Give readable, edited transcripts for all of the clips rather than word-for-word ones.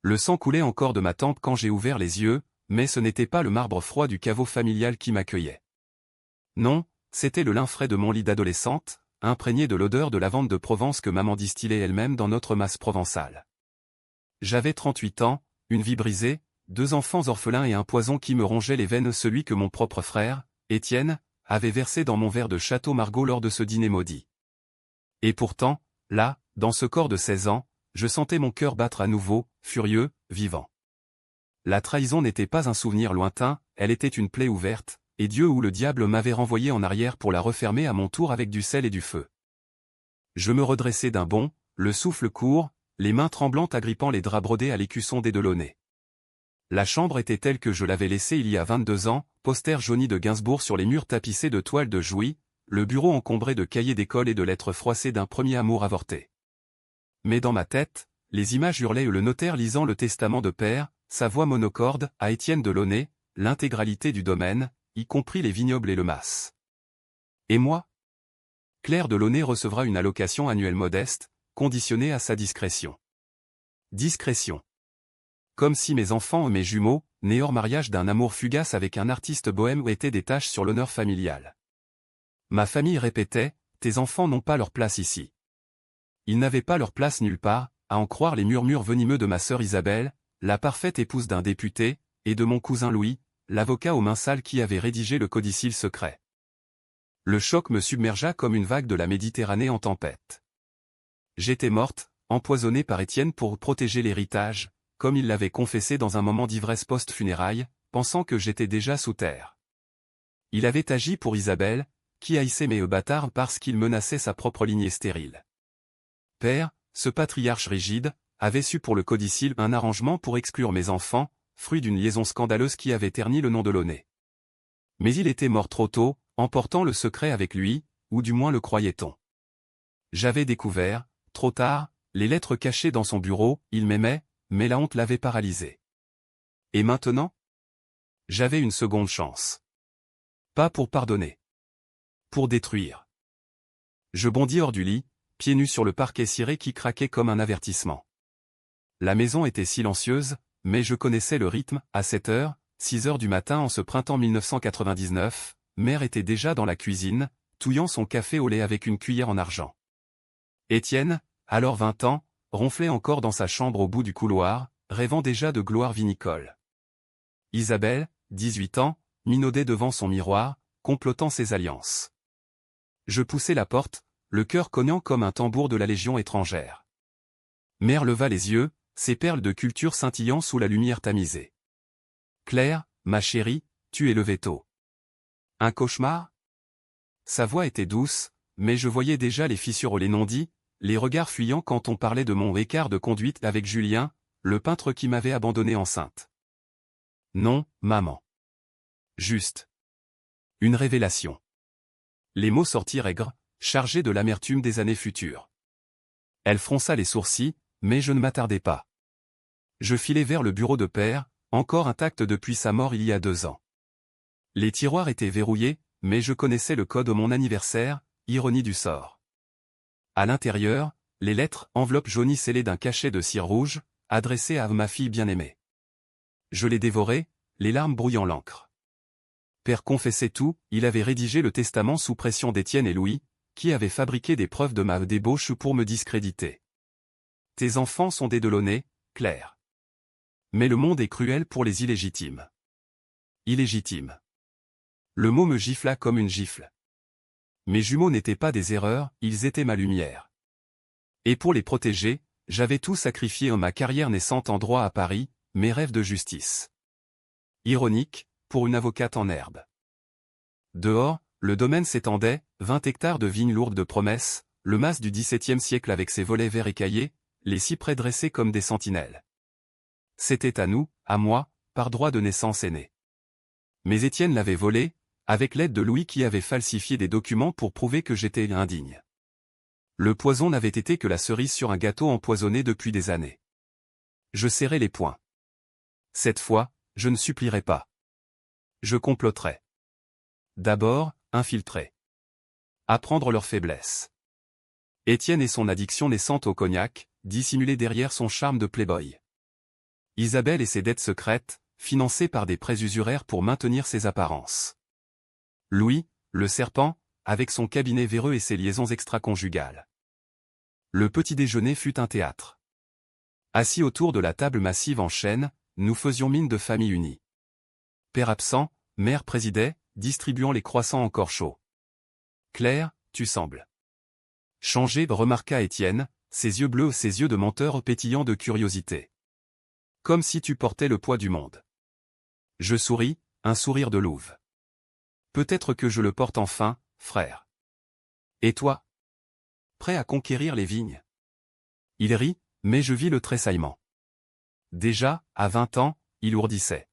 Le sang coulait encore de ma tempe quand j'ai ouvert les yeux, mais ce n'était pas le marbre froid du caveau familial qui m'accueillait. Non, c'était le lin frais de mon lit d'adolescente, imprégné de l'odeur de lavande de Provence que maman distillait elle-même dans notre masse provençale. J'avais 38 ans, une vie brisée, 2 enfants orphelins et un poison qui me rongeait les veines, celui que mon propre frère, Étienne, avait versé dans mon verre de Château Margaux lors de ce dîner maudit. Et pourtant, là, dans ce corps de 16 ans, je sentais mon cœur battre à nouveau, furieux, vivant. La trahison n'était pas un souvenir lointain, elle était une plaie ouverte, et Dieu ou le diable m'avait renvoyé en arrière pour la refermer à mon tour avec du sel et du feu. Je me redressai d'un bond, le souffle court, les mains tremblantes agrippant les draps brodés à l'écusson des Delaunay. La chambre était telle que je l'avais laissée il y a 22 ans, poster jauni de Gainsbourg sur les murs tapissés de toiles de Jouy, le bureau encombré de cahiers d'école et de lettres froissées d'un premier amour avorté. Mais dans ma tête, les images hurlaient le notaire lisant le testament de père, sa voix monocorde, à Étienne Delaunay, l'intégralité du domaine, y compris les vignobles et le mas. Et moi? Claire Delaunay recevra une allocation annuelle modeste, conditionnée à sa discrétion. Discrétion. Comme si mes enfants et mes jumeaux, nés hors mariage d'un amour fugace avec un artiste bohème, étaient des taches sur l'honneur familial. Ma famille répétait, tes enfants n'ont pas leur place ici. Ils n'avaient pas leur place nulle part, à en croire les murmures venimeux de ma sœur Isabelle, la parfaite épouse d'un député, et de mon cousin Louis, l'avocat aux mains sales qui avait rédigé le codicille secret. Le choc me submergea comme une vague de la Méditerranée en tempête. J'étais morte, empoisonnée par Étienne pour protéger l'héritage, comme il l'avait confessé dans un moment d'ivresse post-funérailles, pensant que j'étais déjà sous terre. Il avait agi pour Isabelle, qui haïssait mes bâtards parce qu'il menaçait sa propre lignée stérile. Père, ce patriarche rigide, avait su pour le codicille un arrangement pour exclure mes enfants, fruit d'une liaison scandaleuse qui avait terni le nom de Delaunay. Mais il était mort trop tôt, emportant le secret avec lui, ou du moins le croyait-on. J'avais découvert, trop tard, les lettres cachées dans son bureau, il m'aimait, mais la honte l'avait paralysé. Et maintenant? J'avais une seconde chance. Pas pour pardonner. Pour détruire. Je bondis hors du lit, pieds nus sur le parquet ciré qui craquait comme un avertissement. La maison était silencieuse, mais je connaissais le rythme, à 7 heures, 6 heures du matin en ce printemps 1999, mère était déjà dans la cuisine, touillant son café au lait avec une cuillère en argent. Étienne, alors 20 ans, ronflait encore dans sa chambre au bout du couloir, rêvant déjà de gloire vinicole. Isabelle, 18 ans, minaudait devant son miroir, complotant ses alliances. Je poussai la porte, le cœur cognant comme un tambour de la Légion étrangère. Mère leva les yeux, ses perles de culture scintillant sous la lumière tamisée. Claire, ma chérie, tu es levée tôt. Un cauchemar? Sa voix était douce, mais je voyais déjà les fissures aux non-dits, les regards fuyants quand on parlait de mon écart de conduite avec Julien, le peintre qui m'avait abandonné enceinte. Non, maman. Juste. Une révélation. Les mots sortirent aigres, chargés de l'amertume des années futures. Elle fronça les sourcils, mais je ne m'attardai pas. Je filai vers le bureau de père, encore intact depuis sa mort il y a 2 ans. Les tiroirs étaient verrouillés, mais je connaissais le code de mon anniversaire, ironie du sort. À l'intérieur, les lettres, enveloppes jaunies scellées d'un cachet de cire rouge, adressées à ma fille bien-aimée. Je les dévorai, les larmes brouillant l'encre. Père confessait tout, il avait rédigé le testament sous pression d'Étienne et Louis, qui avaient fabriqué des preuves de ma débauche pour me discréditer. Tes enfants sont des Delaunay, Claire. Mais le monde est cruel pour les illégitimes. Illégitimes. Le mot me gifla comme une gifle. Mes jumeaux n'étaient pas des erreurs, ils étaient ma lumière. Et pour les protéger, j'avais tout sacrifié en ma carrière naissante en droit à Paris, mes rêves de justice. Ironique, pour une avocate en herbe. Dehors, le domaine s'étendait, 20 hectares de vignes lourdes de promesses, le mas du XVIIe siècle avec ses volets verts écaillés, les cyprès dressés comme des sentinelles. C'était à nous, à moi, par droit de naissance aîné. Mais Étienne l'avait volé, avec l'aide de Louis qui avait falsifié des documents pour prouver que j'étais indigne. Le poison n'avait été que la cerise sur un gâteau empoisonné depuis des années. Je serrai les poings. Cette fois, je ne supplierai pas. Je comploterai. D'abord, infiltrer. Apprendre leurs faiblesses. Étienne et son addiction naissante au cognac, dissimulée derrière son charme de playboy. Isabelle et ses dettes secrètes, financées par des prêts usuraires pour maintenir ses apparences. Louis, le serpent, avec son cabinet véreux et ses liaisons extra-conjugales. Le petit déjeuner fut un théâtre. Assis autour de la table massive en chêne, nous faisions mine de famille unie. Père absent, mère présidait, distribuant les croissants encore chauds. Claire, tu sembles changer, remarqua Étienne, ses yeux bleus, ses yeux de menteur pétillants de curiosité. Comme si tu portais le poids du monde. Je souris, un sourire de louve. Peut-être que je le porte enfin, frère. Et toi? Prêt à conquérir les vignes? Il rit, mais je vis le tressaillement. Déjà, à 20 ans, il ourdissait.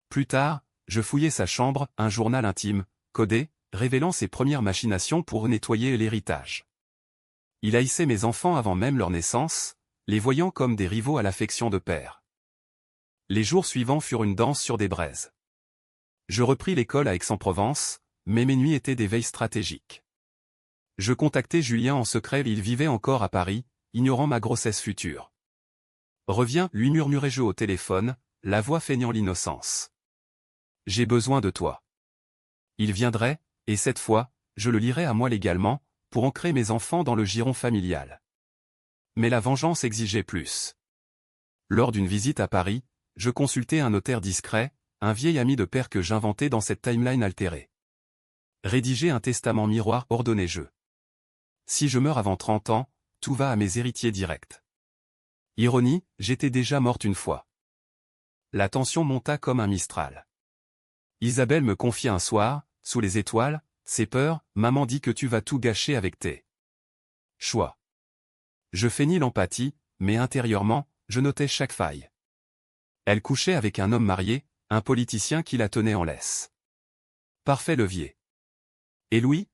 Plus tard, je fouillai sa chambre, un journal intime, codé, révélant ses premières machinations pour nettoyer l'héritage. Il haïssait mes enfants avant même leur naissance, les voyant comme des rivaux à l'affection de père. Les jours suivants furent une danse sur des braises. Je repris l'école à Aix-en-Provence, mais mes nuits étaient des veilles stratégiques. Je contactai Julien en secret, il vivait encore à Paris, ignorant ma grossesse future. Reviens, lui murmurai-je au téléphone, la voix feignant l'innocence. J'ai besoin de toi. Il viendrait, et cette fois, je le lirais à moi légalement, pour ancrer mes enfants dans le giron familial. Mais la vengeance exigeait plus. Lors d'une visite à Paris, je consultai un notaire discret, un vieil ami de père que j'inventais dans cette timeline altérée. Rédiger un testament miroir, ordonnai-je. Si je meurs avant 30 ans, tout va à mes héritiers directs. Ironie, j'étais déjà morte une fois. La tension monta comme un mistral. Isabelle me confia un soir, sous les étoiles, ses peurs, maman dit que tu vas tout gâcher avec tes choix. Je feignis l'empathie, mais intérieurement, je notais chaque faille. Elle couchait avec un homme marié, un politicien qui la tenait en laisse. Parfait levier. Et Louis?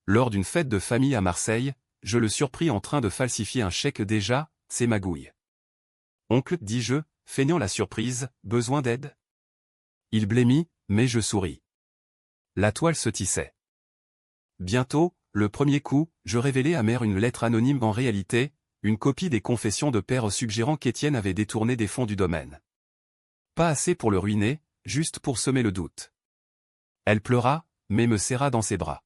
Lors d'une fête de famille à Marseille, je le surpris en train de falsifier un chèque déjà, c'est magouille. Oncle, dis-je, feignant la surprise, besoin d'aide? Il blêmit, mais je souris. La toile se tissait. Bientôt, le premier coup, je révélai à mère une lettre anonyme en réalité, une copie des confessions de père suggérant qu'Étienne avait détourné des fonds du domaine. Pas assez pour le ruiner, juste pour semer le doute. Elle pleura, mais me serra dans ses bras.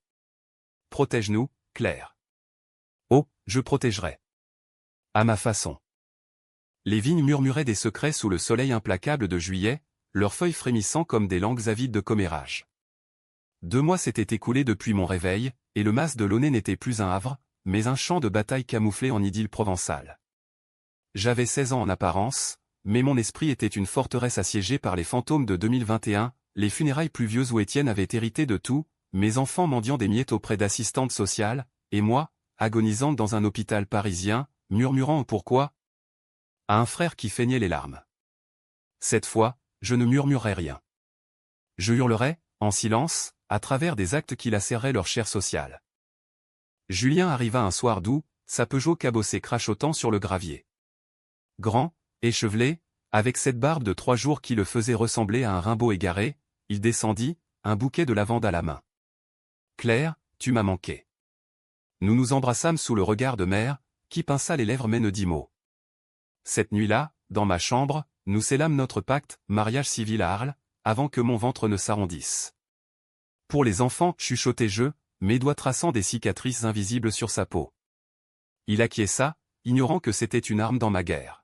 Protège-nous, Claire. Oh, je protégerai. À ma façon. Les vignes murmuraient des secrets sous le soleil implacable de juillet, leurs feuilles frémissant comme des langues avides de commérage. 2 mois s'étaient écoulés depuis mon réveil, et le mas de Launay n'était plus un havre, mais un champ de bataille camouflé en idylle provençale. J'avais 16 ans en apparence, mais mon esprit était une forteresse assiégée par les fantômes de 2021, les funérailles pluvieuses où Étienne avait hérité de tout, mes enfants mendiant des miettes auprès d'assistantes sociales, et moi, agonisante dans un hôpital parisien, murmurant pourquoi à un frère qui feignait les larmes. Cette fois, je ne murmurerai rien. Je hurlerai, en silence, à travers des actes qui lacéraient leur chair sociale. Julien arriva un soir doux, sa Peugeot cabossée crachotant sur le gravier. Grand, échevelé, avec cette barbe de 3 jours qui le faisait ressembler à un Rimbaud égaré, il descendit, un bouquet de lavande à la main. Claire, tu m'as manqué. Nous nous embrassâmes sous le regard de mère, qui pinça les lèvres mais ne dit mot. Cette nuit-là, dans ma chambre, nous scellâmes notre pacte, mariage civil à Arles, avant que mon ventre ne s'arrondisse. Pour les enfants, chuchotai-je, mes doigts traçant des cicatrices invisibles sur sa peau. Il acquiesça, ignorant que c'était une arme dans ma guerre.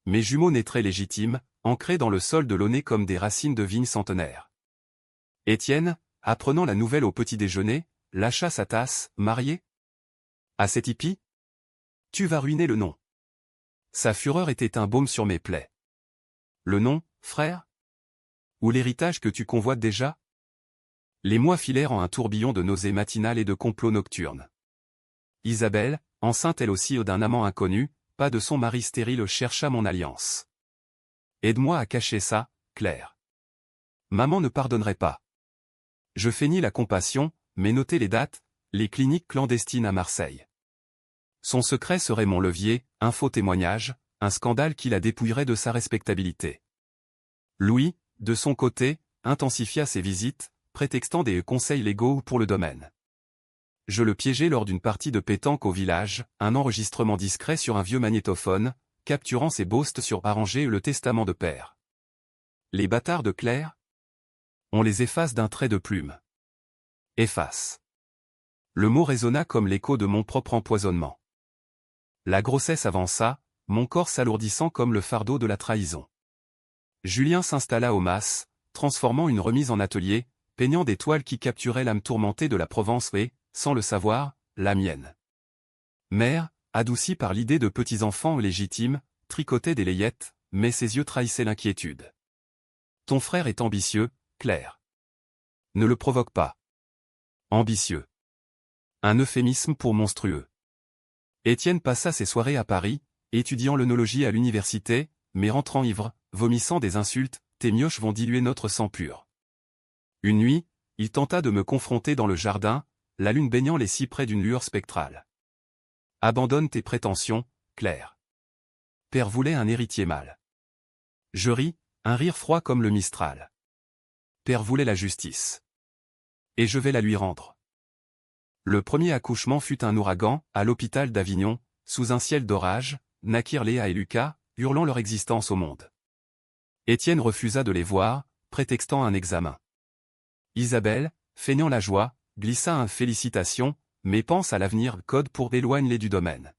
Mes jumeaux naîtraient légitimes, ancrés dans le sol de Launay comme des racines de vigne centenaire. Étienne, apprenant la nouvelle au petit déjeuner, lâcha sa tasse, marié? À cet hippie? Tu vas ruiner le nom. Sa fureur était un baume sur mes plaies. Le nom, frère? Ou l'héritage que tu convoites déjà? Les mois filèrent en un tourbillon de nausées matinales et de complots nocturnes. Isabelle, enceinte elle aussi d'un amant inconnu, pas de son mari stérile, chercha mon alliance. Aide-moi à cacher ça, Claire. Maman ne pardonnerait pas. Je feignis la compassion, mais notez les dates, les cliniques clandestines à Marseille. Son secret serait mon levier, un faux témoignage, un scandale qui la dépouillerait de sa respectabilité. Louis, de son côté, intensifia ses visites, prétextant des conseils légaux pour le domaine. Je le piégeai lors d'une partie de pétanque au village, un enregistrement discret sur un vieux magnétophone, capturant ses boasts sur arranger le testament de père. Les bâtards de Claire? On les efface d'un trait de plume. Efface. Le mot résonna comme l'écho de mon propre empoisonnement. La grossesse avança, mon corps s'alourdissant comme le fardeau de la trahison. Julien s'installa au mas, transformant une remise en atelier, peignant des toiles qui capturaient l'âme tourmentée de la Provence et, sans le savoir, la mienne. Mère, adoucie par l'idée de petits-enfants légitimes, tricotait des layettes, mais ses yeux trahissaient l'inquiétude. Ton frère est ambitieux, Claire. Ne le provoque pas. Ambitieux. Un euphémisme pour monstrueux. Étienne passa ses soirées à Paris, étudiant l'œnologie à l'université, mais rentrant ivre, vomissant des insultes, tes mioches vont diluer notre sang pur. Une nuit, il tenta de me confronter dans le jardin, la lune baignant les cyprès d'une lueur spectrale. Abandonne tes prétentions, Claire. Père voulait un héritier mâle. Je ris, un rire froid comme le Mistral. Père voulait la justice. Et je vais la lui rendre. Le premier accouchement fut un ouragan, à l'hôpital d'Avignon, sous un ciel d'orage, naquirent Léa et Lucas, hurlant leur existence au monde. Étienne refusa de les voir, prétextant un examen. Isabelle, feignant la joie, glissa un félicitation, mais pense à l'avenir code pour éloigner-les du domaine.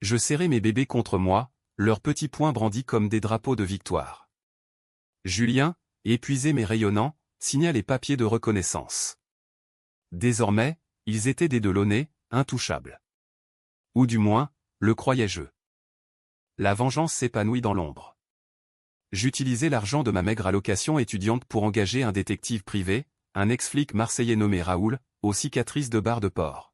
Je serrai mes bébés contre moi, leurs petits poings brandis comme des drapeaux de victoire. Julien, épuisé mais rayonnant, signa les papiers de reconnaissance. Désormais, ils étaient des Delaunay, intouchables. Ou du moins, le croyais-je. La vengeance s'épanouit dans l'ombre. J'utilisai l'argent de ma maigre allocation étudiante pour engager un détective privé, un ex-flic marseillais nommé Raoul, aux cicatrices de barre de porc.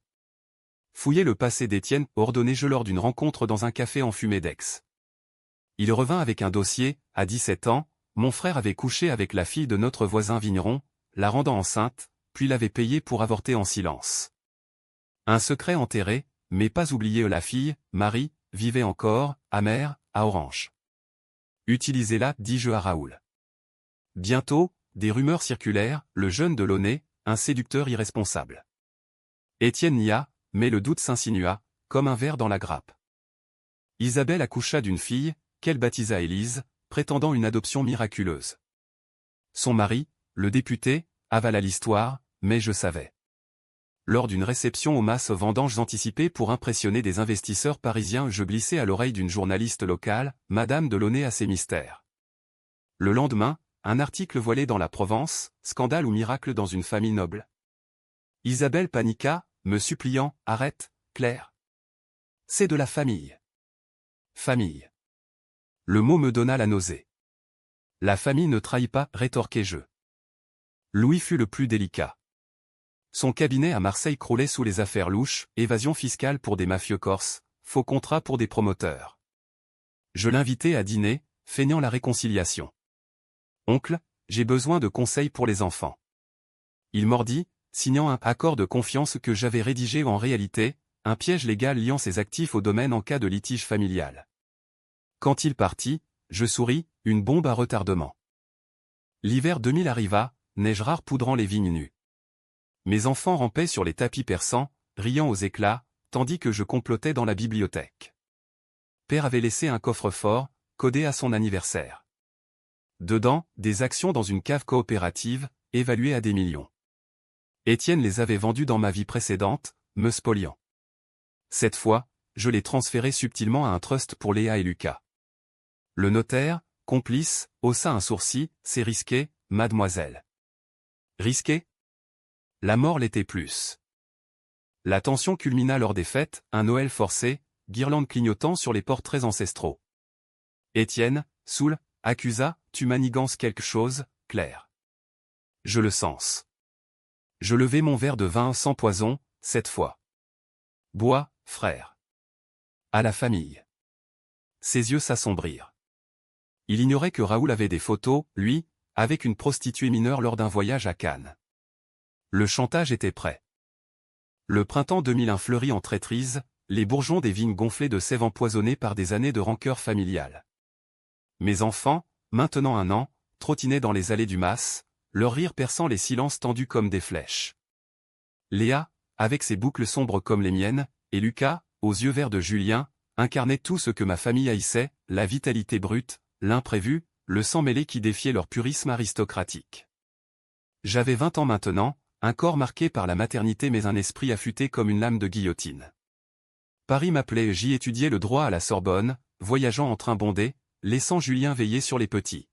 Fouiller le passé d'Étienne, ordonnai-je lors d'une rencontre dans un café enfumé d'Aix. Il revint avec un dossier, à 17 ans, mon frère avait couché avec la fille de notre voisin vigneron, la rendant enceinte, puis l'avait payée pour avorter en silence. Un secret enterré, mais pas oublié, la fille, Marie, vivait encore, amère, à Orange. Utilisez-la, dis-je à Raoul. Bientôt, des rumeurs circulèrent, le jeune Delaunay, un séducteur irresponsable. Étienne nia, mais le doute s'insinua, comme un ver dans la grappe. Isabelle accoucha d'une fille, qu'elle baptisa Élise, prétendant une adoption miraculeuse. Son mari, le député, avala l'histoire, mais je savais. Lors d'une réception aux masses vendanges anticipées pour impressionner des investisseurs parisiens, je glissai à l'oreille d'une journaliste locale, Madame Delaunay a ses mystères. Le lendemain, un article voilé dans la Provence, scandale ou miracle dans une famille noble. Isabelle paniqua, me suppliant, arrête, Claire. C'est de la famille. Famille. Le mot me donna la nausée. La famille ne trahit pas, rétorquai-je. Louis fut le plus délicat. Son cabinet à Marseille croulait sous les affaires louches, évasion fiscale pour des mafieux corses, faux contrats pour des promoteurs. Je l'invitai à dîner, feignant la réconciliation. Oncle, j'ai besoin de conseils pour les enfants. Il mordit, signant un accord de confiance que j'avais rédigé en réalité, un piège légal liant ses actifs au domaine en cas de litige familial. Quand il partit, je souris, une bombe à retardement. L'hiver 2000 arriva, neige rare poudrant les vignes nues. Mes enfants rampaient sur les tapis persans, riant aux éclats, tandis que je complotais dans la bibliothèque. Père avait laissé un coffre-fort, codé à son anniversaire. Dedans, des actions dans une cave coopérative, évaluées à des millions. Étienne les avait vendues dans ma vie précédente, me spoliant. Cette fois, je les transférais subtilement à un trust pour Léa et Lucas. Le notaire, complice, haussa un sourcil, c'est risqué, mademoiselle. Risqué ? La mort l'était plus. La tension culmina lors des fêtes, un Noël forcé, guirlandes clignotant sur les portraits ancestraux. Étienne, saoul, accusa, tu manigances quelque chose, Claire. Je le sens. Je levai mon verre de vin sans poison, cette fois. Bois, frère. À la famille. Ses yeux s'assombrirent. Il ignorait que Raoul avait des photos, lui, avec une prostituée mineure lors d'un voyage à Cannes. Le chantage était prêt. Le printemps 2001 fleurit en traîtrise, les bourgeons des vignes gonflées de sève empoisonnées par des années de rancœur familiale. Mes enfants, maintenant 1 an, trottinaient dans les allées du mas, leur rire perçant les silences tendus comme des flèches. Léa, avec ses boucles sombres comme les miennes, et Lucas, aux yeux verts de Julien, incarnait tout ce que ma famille haïssait, la vitalité brute, l'imprévu, le sang mêlé qui défiait leur purisme aristocratique. J'avais 20 ans maintenant, un corps marqué par la maternité mais un esprit affûté comme une lame de guillotine. Paris m'appelait et j'y étudiais le droit à la Sorbonne, voyageant en train bondé, laissant Julien veiller sur les petits.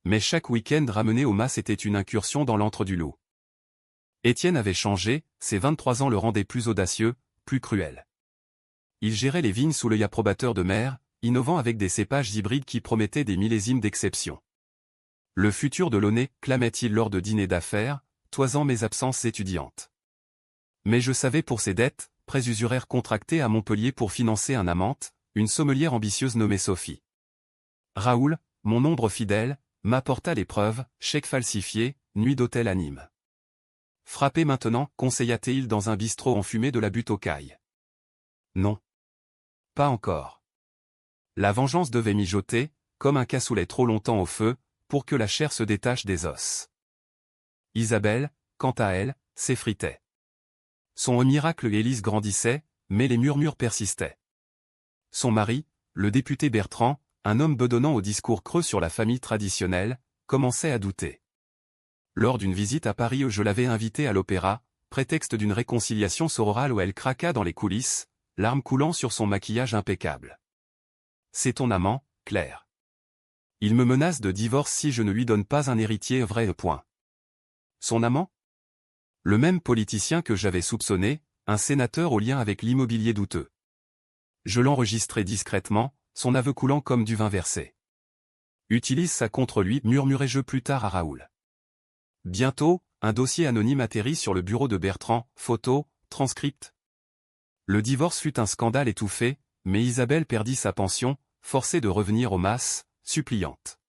Mais chaque week-end ramené au mas était une incursion dans l'antre du loup. Étienne avait changé, ses 23 ans le rendaient plus audacieux, plus cruel. Il gérait les vignes sous l'œil approbateur de mère, innovant avec des cépages hybrides qui promettaient des millésimes d'exception. Le futur de Launay, clamait-il lors de dîners d'affaires, toisant mes absences étudiantes. Mais je savais pour ses dettes, prêts usuraires contractés à Montpellier pour financer un amante, une sommelière ambitieuse nommée Sophie. Raoul, mon ombre fidèle, m'apporta les preuves, chèques falsifiés, nuit d'hôtel à Nîmes. Frappez maintenant, conseilla-t-il dans un bistrot enfumé de la butte aux cailles. Non. Pas encore. La vengeance devait mijoter, comme un cassoulet trop longtemps au feu, pour que la chair se détache des os. Isabelle, quant à elle, s'effritait. Son miracle Élise grandissait, mais les murmures persistaient. Son mari, le député Bertrand, un homme bedonnant au discours creux sur la famille traditionnelle, commençait à douter. Lors d'une visite à Paris où je l'avais invitée à l'opéra, prétexte d'une réconciliation sororale où elle craqua dans les coulisses, larmes coulant sur son maquillage impeccable. C'est ton amant, Claire. Il me menace de divorce si je ne lui donne pas un héritier vrai. Point. Son amant? Le même politicien que j'avais soupçonné, un sénateur au lien avec l'immobilier douteux. Je l'enregistrai discrètement, son aveu coulant comme du vin versé. Utilise ça contre lui, murmurai-je plus tard à Raoul. Bientôt, un dossier anonyme atterrit sur le bureau de Bertrand, photo, transcript. Le divorce fut un scandale étouffé, mais Isabelle perdit sa pension, forcée de revenir au mas, suppliante.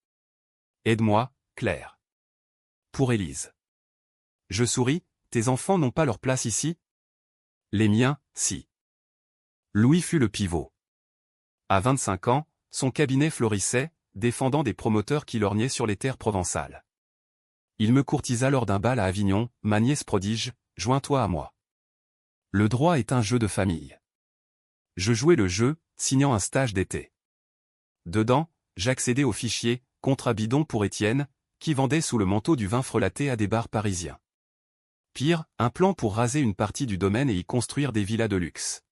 Aide-moi, Claire. Pour Élise. Je souris, tes enfants n'ont pas leur place ici? Les miens, si. Louis fut le pivot. À 25 ans, son cabinet florissait, défendant des promoteurs qui lorgnaient sur les terres provençales. Il me courtisa lors d'un bal à Avignon, ma nièce prodige, joins-toi à moi. Le droit est un jeu de famille. Je jouais le jeu, signant un stage d'été. Dedans, j'accédais au fichier, contrat bidon pour Étienne, qui vendait sous le manteau du vin frelaté à des bars parisiens. Pire, un plan pour raser une partie du domaine et y construire des villas de luxe.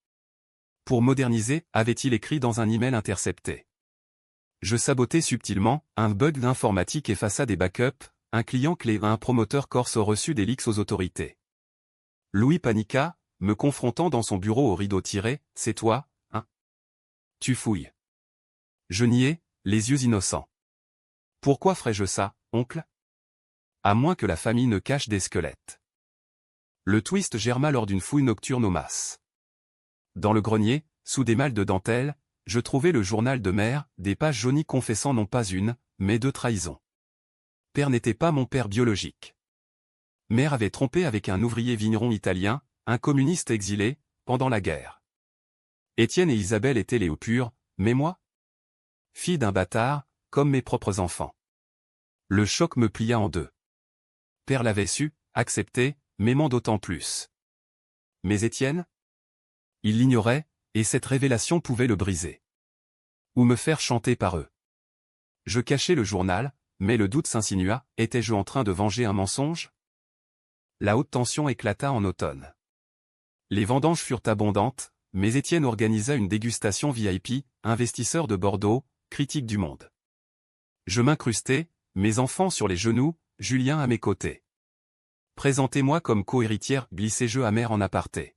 Pour moderniser, avait-il écrit dans un email intercepté. Je sabotais subtilement, un bug d'informatique effaça des backups, un client clé à un promoteur corse reçut des leaks aux autorités. Louis paniqua, me confrontant dans son bureau au rideau tiré, c'est toi, hein? Tu fouilles. Je niais, les yeux innocents. Pourquoi ferais-je ça, oncle? À moins que la famille ne cache des squelettes. Le twist germa lors d'une fouille nocturne au mas. Dans le grenier, sous des malles de dentelle, je trouvai le journal de mère, des pages jaunies confessant non pas une, mais deux trahisons. Père n'était pas mon père biologique. Mère avait trompé avec un ouvrier vigneron italien, un communiste exilé, pendant la guerre. Étienne et Isabelle étaient les hauts purs, mais moi? Fille d'un bâtard, comme mes propres enfants. Le choc me plia en deux. Père l'avait su, accepté, m'aimant d'autant plus. Mais Étienne? Il l'ignorait, et cette révélation pouvait le briser. Ou me faire chanter par eux. Je cachai le journal, mais le doute s'insinua, étais-je en train de venger un mensonge? La haute tension éclata en automne. Les vendanges furent abondantes, mais Étienne organisa une dégustation VIP, investisseur de Bordeaux, critique du monde. Je m'incrustai, mes enfants sur les genoux, Julien à mes côtés. Présentez-moi comme co-héritière, glissai-je amer en aparté.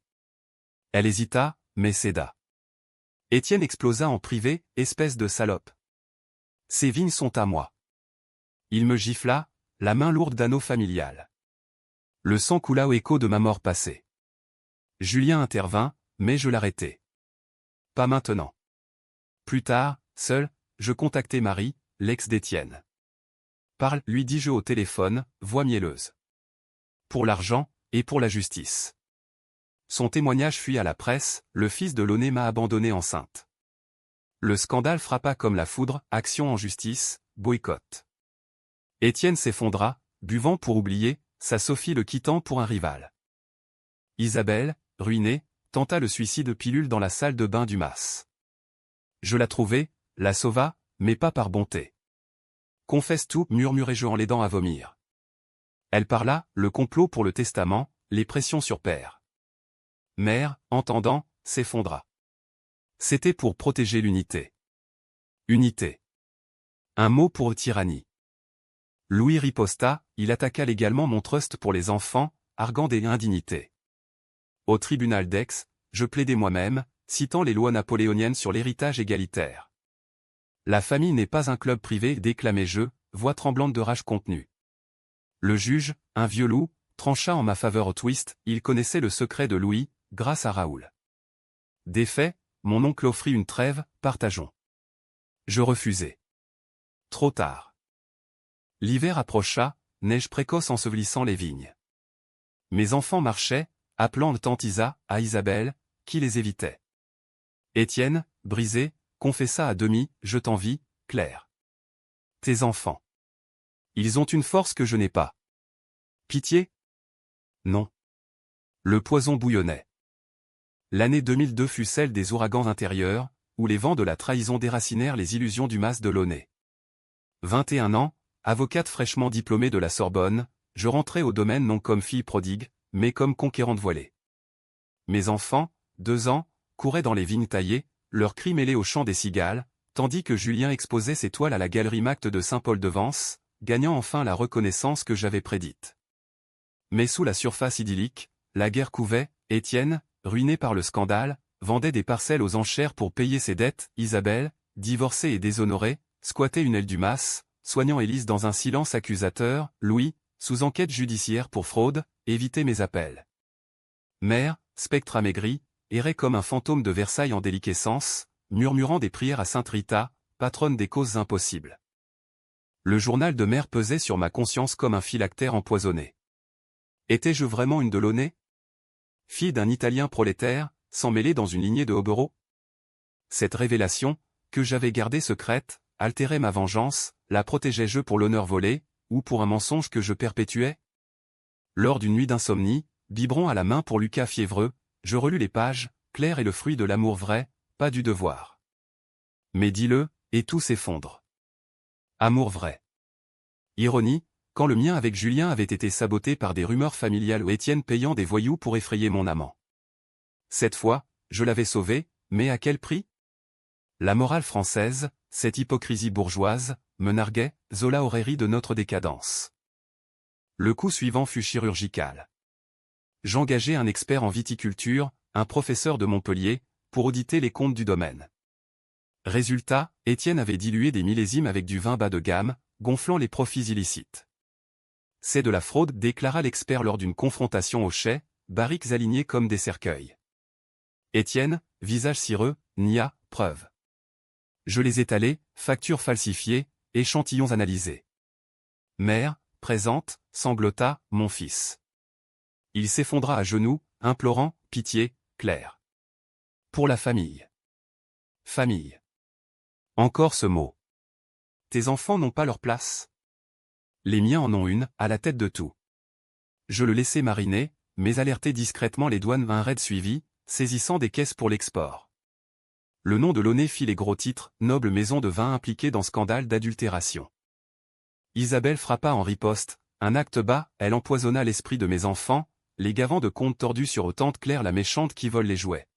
Elle hésita, mais céda. Étienne explosa en privé, espèce de salope. Ces vignes sont à moi. Il me gifla, la main lourde d'anneau familial. Le sang coula au écho de ma mort passée. Julien intervint, mais je l'arrêtai. Pas maintenant. Plus tard, seul, je contactai Marie, l'ex d'Étienne. Parle, lui dis-je au téléphone, voix mielleuse. Pour l'argent, et pour la justice. Son témoignage fuit à la presse, le fils de Launay m'a abandonné enceinte. Le scandale frappa comme la foudre, action en justice, boycott. Étienne s'effondra, buvant pour oublier, sa Sophie le quittant pour un rival. Isabelle, ruinée, tenta le suicide pilule dans la salle de bain du mas. Je la trouvai, la sauva, mais pas par bonté. Confesse tout, murmurai-je en l'aidant à vomir. Elle parla, le complot pour le testament, les pressions sur père. Mère, entendant, s'effondra. C'était pour protéger l'unité. Unité. Un mot pour tyrannie. Louis riposta, il attaqua légalement mon trust pour les enfants, arguant des indignités. Au tribunal d'Aix, je plaidai moi-même, citant les lois napoléoniennes sur l'héritage égalitaire. La famille n'est pas un club privé, déclamai-je, voix tremblante de rage contenue. Le juge, un vieux loup, trancha en ma faveur au twist, il connaissait le secret de Louis, grâce à Raoul. Des faits, mon oncle offrit une trêve, partageons. Je refusai. Trop tard. L'hiver approcha, neige précoce ensevelissant les vignes. Mes enfants marchaient, appelant tante Isa à Isabelle, qui les évitait. Étienne, brisé, confessa à demi, je t'envie, Claire. Tes enfants. Ils ont une force que je n'ai pas. Pitié? Non. Le poison bouillonnait. L'année 2002 fut celle des ouragans intérieurs, où les vents de la trahison déracinèrent les illusions du mas de Launay. 21 ans, avocate fraîchement diplômée de la Sorbonne, je rentrais au domaine non comme fille prodigue, mais comme conquérante voilée. Mes enfants, 2 ans, couraient dans les vignes taillées, leurs cris mêlés au chant des cigales, tandis que Julien exposait ses toiles à la galerie Macte de Saint-Paul-de-Vence, gagnant enfin la reconnaissance que j'avais prédite. Mais sous la surface idyllique, la guerre couvait, Étienne, ruiné par le scandale, vendait des parcelles aux enchères pour payer ses dettes, Isabelle, divorcée et déshonorée, squattait une aile du mas, soignant Élise dans un silence accusateur, Louis, sous enquête judiciaire pour fraude, évitait mes appels. Mère, spectre amaigri, errait comme un fantôme de Versailles en déliquescence, murmurant des prières à Sainte Rita, patronne des causes impossibles. Le journal de mère pesait sur ma conscience comme un phylactère empoisonné. Étais-je vraiment une Delaunay? Fille d'un Italien prolétaire, sans mêler dans une lignée de hobereaux? Cette révélation, que j'avais gardée secrète, altérait ma vengeance, la protégeais-je pour l'honneur volé, ou pour un mensonge que je perpétuais? Lors d'une nuit d'insomnie, biberon à la main pour Lucas fiévreux, je relus les pages, Claire est le fruit de l'amour vrai, pas du devoir. Mais dis-le, et tout s'effondre. Amour vrai. Ironie, quand le mien avec Julien avait été saboté par des rumeurs familiales ou Étienne payant des voyous pour effrayer mon amant. Cette fois, je l'avais sauvé, mais à quel prix? La morale française, cette hypocrisie bourgeoise, me narguait, Zola aurait ri de notre décadence. Le coup suivant fut chirurgical. J'engageai un expert en viticulture, un professeur de Montpellier, pour auditer les comptes du domaine. Résultat, Étienne avait dilué des millésimes avec du vin bas de gamme, gonflant les profits illicites. C'est de la fraude, déclara l'expert lors d'une confrontation au chai, barriques alignées comme des cercueils. Étienne, visage cireux, nia, preuve. Je les étalai, factures falsifiées, échantillons analysés. Mère, présente, sanglota, mon fils. Il s'effondra à genoux, implorant, pitié, Claire. Pour la famille. Famille. Encore ce mot. Tes enfants n'ont pas leur place. Les miens en ont une, à la tête de tout. Je le laissai mariner, mais alertai discrètement les douanes un raid suivi, saisissant des caisses pour l'export. Le nom de Launay fit les gros titres, noble maison de vin impliquée dans scandale d'adultération. Isabelle frappa en riposte, un acte bas, elle empoisonna l'esprit de mes enfants, les gavant de contes tordus sur tante Claire la méchante qui vole les jouets.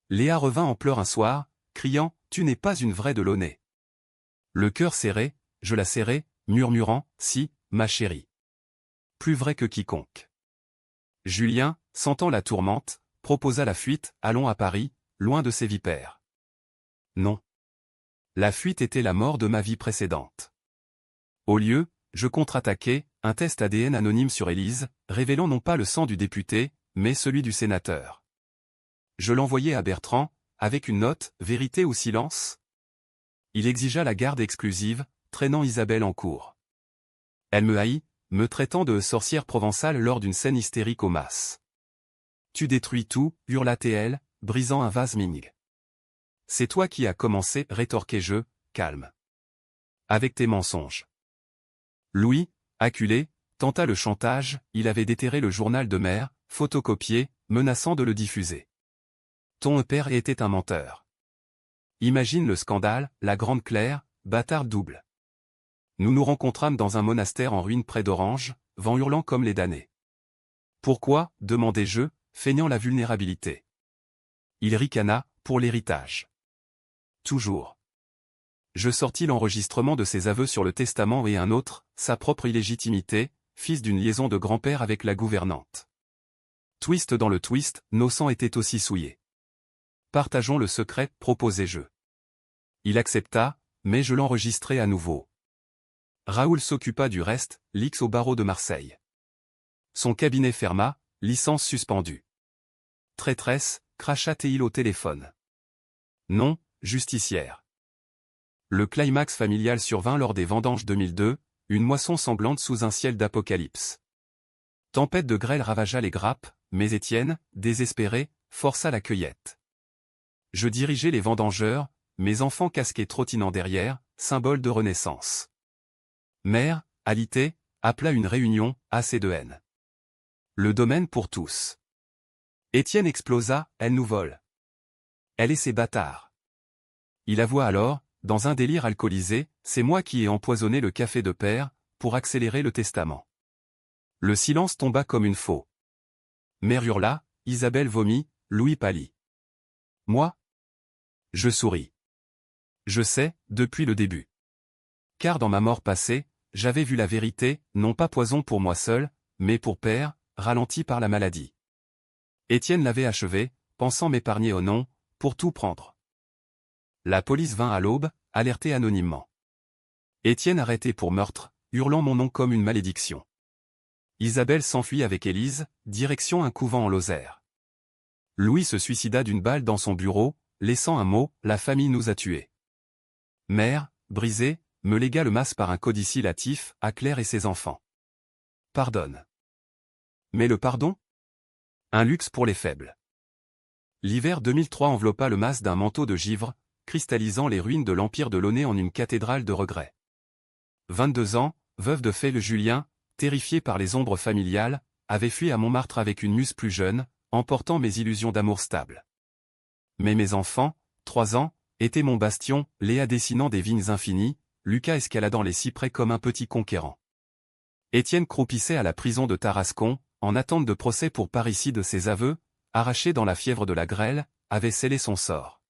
Léa revint en pleurs un soir, criant, tu n'es pas une vraie Delaunay. Le cœur serré, je la serrai, murmurant, si, ma chérie. Plus vrai que quiconque. Julien, sentant la tourmente, proposa la fuite, allons à Paris, loin de ces vipères. Non. La fuite était la mort de ma vie précédente. Au lieu, je contre-attaquai, un test ADN anonyme sur Élise, révélant non pas le sang du député, mais celui du sénateur. Je l'envoyai à Bertrand, avec une note, vérité ou silence? Il exigea la garde exclusive, traînant Isabelle en cour. Elle me haït, me traitant de sorcière provençale lors d'une scène hystérique au mas. Tu détruis tout, hurla-t-elle, brisant un vase Ming. C'est toi qui as commencé, rétorquai-je, calme. Avec tes mensonges. Louis, acculé, tenta le chantage, il avait déterré le journal de mère, photocopié, menaçant de le diffuser. Ton père était un menteur. Imagine le scandale, la grande Claire, bâtarde double. Nous nous rencontrâmes dans un monastère en ruine près d'Orange, vent hurlant comme les damnés. Pourquoi, demandai-je, feignant la vulnérabilité. Il ricana, pour l'héritage. Toujours. Je sortis l'enregistrement de ses aveux sur le testament et un autre, sa propre illégitimité, fils d'une liaison de grand-père avec la gouvernante. Twist dans le twist, nos sangs étaient aussi souillés. Partageons le secret, proposai-je. Il accepta, mais je l'enregistrai à nouveau. Raoul s'occupa du reste, l'X au barreau de Marseille. Son cabinet ferma, licence suspendue. Traîtresse, crachata-t-il au téléphone. Non, justicière. Le climax familial survint lors des vendanges 2002, une moisson sanglante sous un ciel d'apocalypse. Tempête de grêle ravagea les grappes, mais Étienne, désespéré, força la cueillette. Je dirigeais les vendangeurs, mes enfants casqués trottinant derrière, symbole de renaissance. Mère, alité, appela une réunion, assez de haine. Le domaine pour tous. Étienne explosa, elle nous vole. Elle et ses bâtards. Il avoua alors, dans un délire alcoolisé, c'est moi qui ai empoisonné le café de père, pour accélérer le testament. Le silence tomba comme une faux. Mère hurla, Isabelle vomit, Louis pâlit. Moi? Je souris. Je sais, depuis le début. Car dans ma mort passée, j'avais vu la vérité, non pas poison pour moi seul, mais pour père, ralenti par la maladie. Étienne l'avait achevé, pensant m'épargner au nom, pour tout prendre. La police vint à l'aube, alertée anonymement. Étienne arrêté pour meurtre, hurlant mon nom comme une malédiction. Isabelle s'enfuit avec Élise, direction un couvent en Lozère. Louis se suicida d'une balle dans son bureau, laissant un mot, la famille nous a tués. Mère, brisée, me légua le mas par un codicille hâtif, à Claire et ses enfants. Pardonne. Mais le pardon? Un luxe pour les faibles. L'hiver 2003 enveloppa le mas d'un manteau de givre, cristallisant les ruines de l'Empire de Launay en une cathédrale de regrets. 22 ans, veuve de Fay le Julien, terrifiée par les ombres familiales, avait fui à Montmartre avec une muse plus jeune, emportant mes illusions d'amour stable. Mais mes enfants, 3 ans, étaient mon bastion, Léa dessinant des vignes infinies, Lucas escaladant les cyprès comme un petit conquérant. Étienne croupissait à la prison de Tarascon, en attente de procès pour parricide de ses aveux, arraché dans la fièvre de la grêle, avait scellé son sort.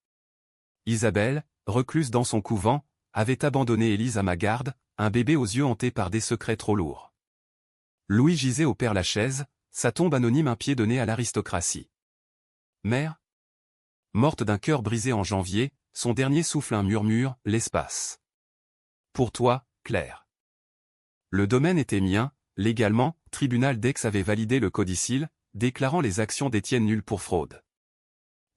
Isabelle, recluse dans son couvent, avait abandonné Élise à ma garde, un bébé aux yeux hantés par des secrets trop lourds. Louis gisait au Père-Lachaise, sa tombe anonyme un pied donné à l'aristocratie. Mère? Morte d'un cœur brisé en janvier, son dernier souffle un murmure, l'espace. Pour toi, Claire. Le domaine était mien, légalement, tribunal d'Aix avait validé le codicille, déclarant les actions d'Étienne nulles pour fraude.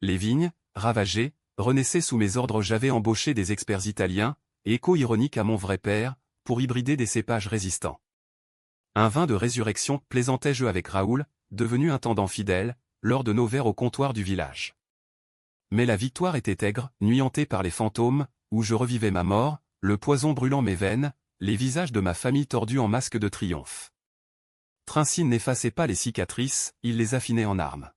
Les vignes, ravagées, renaissaient sous mes ordres. J'avais embauché des experts italiens, écho-ironiques à mon vrai père, pour hybrider des cépages résistants. Un vin de résurrection, plaisantais-je avec Raoul, devenu intendant fidèle, lors de nos verres au comptoir du village. Mais la victoire était aigre, nuantée par les fantômes, où je revivais ma mort, le poison brûlant mes veines, les visages de ma famille tordus en masque de triomphe. Trincine n'effaçait pas les cicatrices, il les affinait en armes.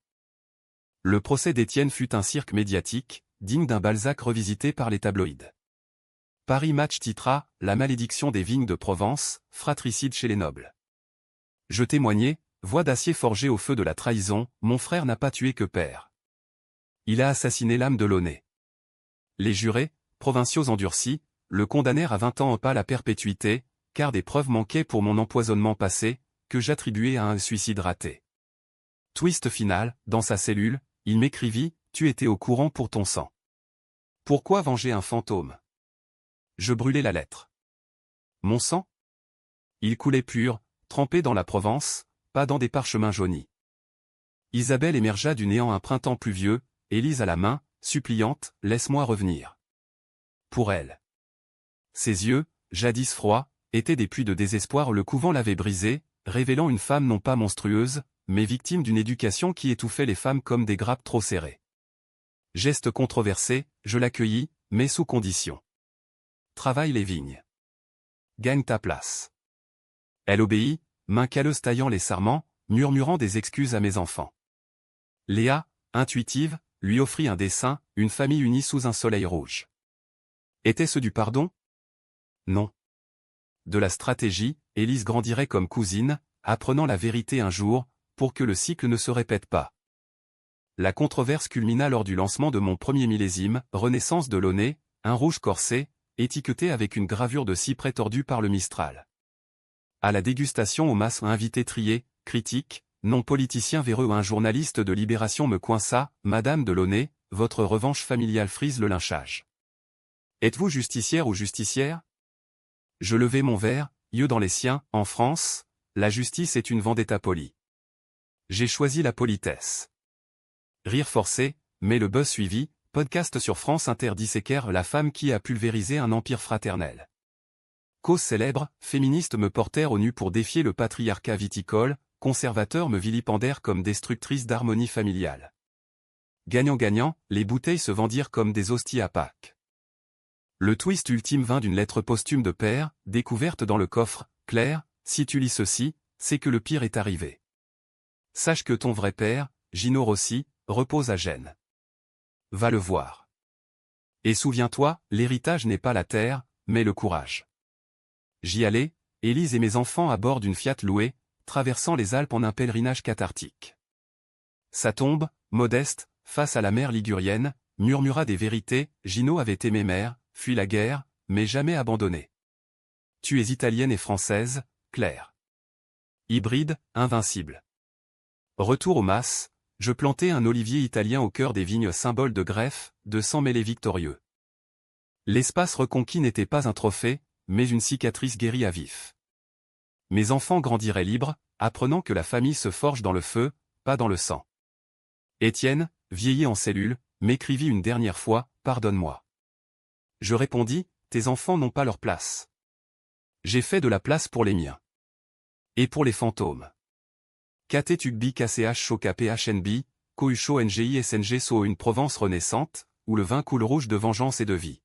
Le procès d'Étienne fut un cirque médiatique, digne d'un Balzac revisité par les tabloïds. Paris Match titra « La malédiction des vignes de Provence, fratricide chez les nobles ». Je témoignai, voix d'acier forgée au feu de la trahison, mon frère n'a pas tué que père. Il a assassiné l'âme de Launay. Les jurés, provinciaux endurcis, le condamnèrent à 20 ans pas la perpétuité, car des preuves manquaient pour mon empoisonnement passé, que j'attribuais à un suicide raté. Twist final, dans sa cellule, il m'écrivit, tu étais au courant pour ton sang. Pourquoi venger un fantôme? Je brûlai la lettre. Mon sang? Il coulait pur, trempé dans la Provence, pas dans des parchemins jaunis. Isabelle émergea du néant un printemps pluvieux, Élise à la main, suppliante, laisse-moi revenir. Pour elle. Ses yeux, jadis froids, étaient des puits de désespoir. Le couvent l'avait brisé, révélant une femme non pas monstrueuse, mais victime d'une éducation qui étouffait les femmes comme des grappes trop serrées. Geste controversé, je l'accueillis, mais sous condition. Travaille les vignes. Gagne ta place. Elle obéit, main calleuse taillant les sarments, murmurant des excuses à mes enfants. Léa, intuitive, lui offrit un dessin, une famille unie sous un soleil rouge. Était-ce du pardon? Non. De la stratégie, Élise grandirait comme cousine, apprenant la vérité un jour, pour que le cycle ne se répète pas. La controverse culmina lors du lancement de mon premier millésime, Renaissance de Launay, un rouge corsé, étiqueté avec une gravure de cyprès tordu par le Mistral. À la dégustation au mas invité trié, critique, non politicien véreux, un journaliste de Libération me coinça, Madame de Launay, votre revanche familiale frise le lynchage. Êtes-vous justicière ou justicière? Je levai mon verre, yeux dans les siens, en France, la justice est une vendetta polie. J'ai choisi la politesse. Rire forcé, mais le buzz suivi, podcast sur France Inter disséquèrent la femme qui a pulvérisé un empire fraternel. Cause célèbre, féministes me portèrent au nu pour défier le patriarcat viticole, conservateurs me vilipendèrent comme destructrice d'harmonie familiale. Gagnant-gagnant, les bouteilles se vendirent comme des hosties à Pâques. Le twist ultime vint d'une lettre posthume de père, découverte dans le coffre. Claire, si tu lis ceci, c'est que le pire est arrivé. Sache que ton vrai père, Gino Rossi, repose à Gênes. Va le voir. Et souviens-toi, l'héritage n'est pas la terre, mais le courage. J'y allai, Élise et mes enfants à bord d'une Fiat louée, traversant les Alpes en un pèlerinage cathartique. Sa tombe, modeste, face à la mer ligurienne, murmura des vérités. Gino avait aimé mère, fui la guerre, mais jamais abandonné. Tu es italienne et française, Claire. Hybride, invincible. Retour au mas, je plantai un olivier italien au cœur des vignes, symbole de greffe, de sang mêlé victorieux. L'espace reconquis n'était pas un trophée, mais une cicatrice guérie à vif. Mes enfants grandiraient libres, apprenant que la famille se forge dans le feu, pas dans le sang. Étienne, vieilli en cellule, m'écrivit une dernière fois, pardonne-moi. Je répondis, tes enfants n'ont pas leur place. J'ai fait de la place pour les miens. Et pour les fantômes. KT Tugbi KCH Choka PHNB, Koucho NGI SNG So une Provence renaissante, où le vin coule rouge de vengeance et de vie.